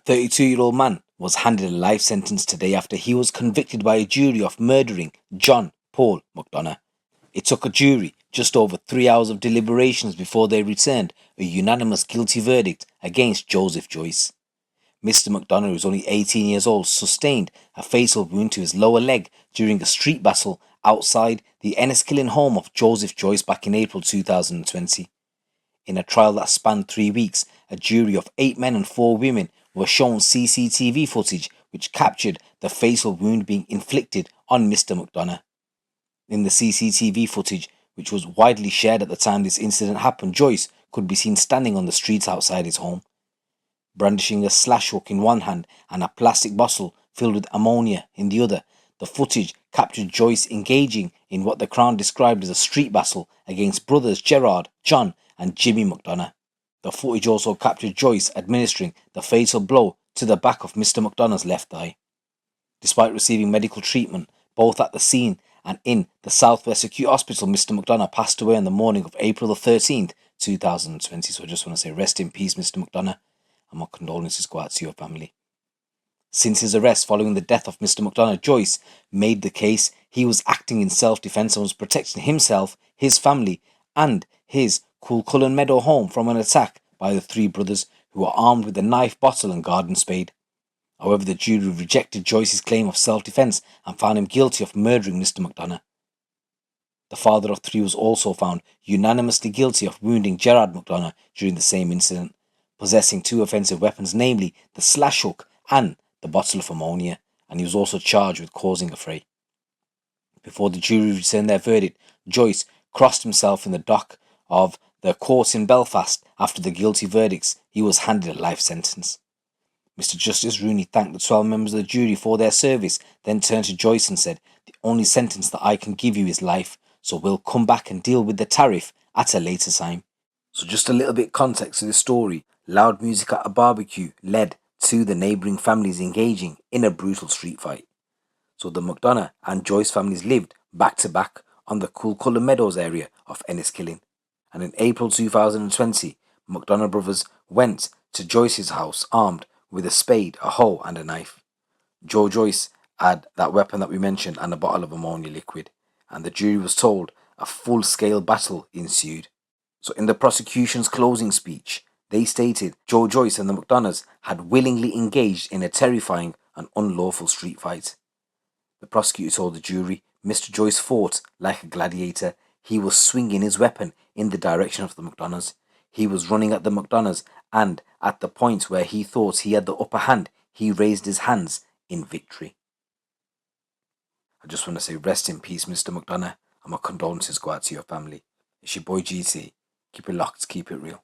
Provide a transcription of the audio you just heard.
32-year-old man was handed a life sentence today after he was convicted by a jury of murdering John Paul McDonagh. It took a jury just over 3 hours of deliberations before they returned a unanimous guilty verdict against Joseph Joyce. Mr. McDonagh, who was only 18 years old, sustained a fatal wound to his lower leg during a street battle outside the Enniskillen home of Joseph Joyce back in April 2020. In a trial that spanned 3 weeks, a jury of 8 men and 4 women were shown CCTV footage which captured the fatal wound being inflicted on Mr. McDonagh. In the CCTV footage, which was widely shared at the time this incident happened, Joyce could be seen standing on the streets outside his home, brandishing a slash hook in one hand and a plastic bottle filled with ammonia in the other. The footage captured Joyce engaging in what the Crown described as a street battle against brothers Gerard, John and Jimmy McDonagh. The footage also captured Joyce administering the fatal blow to the back of Mr. McDonagh's left eye. Despite receiving medical treatment, both at the scene and in the Southwest Acute Hospital, Mr. McDonagh passed away on the morning of April the 13th, 2020. So I just want to say rest in peace, Mr. McDonagh, and my condolences go out to your family. Since his arrest following the death of Mr. McDonagh, Joyce made the case he was acting in self-defence and was protecting himself, his family and his Culcullen Meadow home from an attack by the 3 brothers who were armed with a knife, bottle and garden spade. However, the jury rejected Joyce's claim of self-defence and found him guilty of murdering Mr. McDonagh. The father of 3 was also found unanimously guilty of wounding Gerard McDonagh during the same incident, possessing 2 offensive weapons, namely the slash hook and the bottle of ammonia, and he was also charged with causing a fray. Before the jury returned their verdict, Joyce crossed himself in the dock of the court in Belfast. After the guilty verdicts, he was handed a life sentence. Mr. Justice Rooney thanked the 12 members of the jury for their service, then turned to Joyce and said, "The only sentence that I can give you is life, so we'll come back and deal with the tariff at a later time." So just a little bit context to this story. Loud music at a barbecue led to the neighbouring families engaging in a brutal street fight. So the McDonagh and Joyce families lived back to back on the Culcullen Meadows area of Enniskillen. And in April 2020, McDonagh brothers went to Joyce's house armed with a spade, a hoe and a knife. Joe Joyce had that weapon that we mentioned and a bottle of ammonia liquid, and the jury was told a full-scale battle ensued. So in the prosecution's closing speech, they stated Joe Joyce and the McDonaghs had willingly engaged in a terrifying and unlawful street fight. The prosecutor told the jury, Mr. Joyce fought like a gladiator. He was swinging his weapon in the direction of the McDonaghs. He was running at the McDonaghs, and at the point where he thought he had the upper hand, he raised his hands in victory. I just want to say rest in peace, Mr. McDonagh, and my condolences go out to your family. It's your boy GT. Keep it locked, keep it real.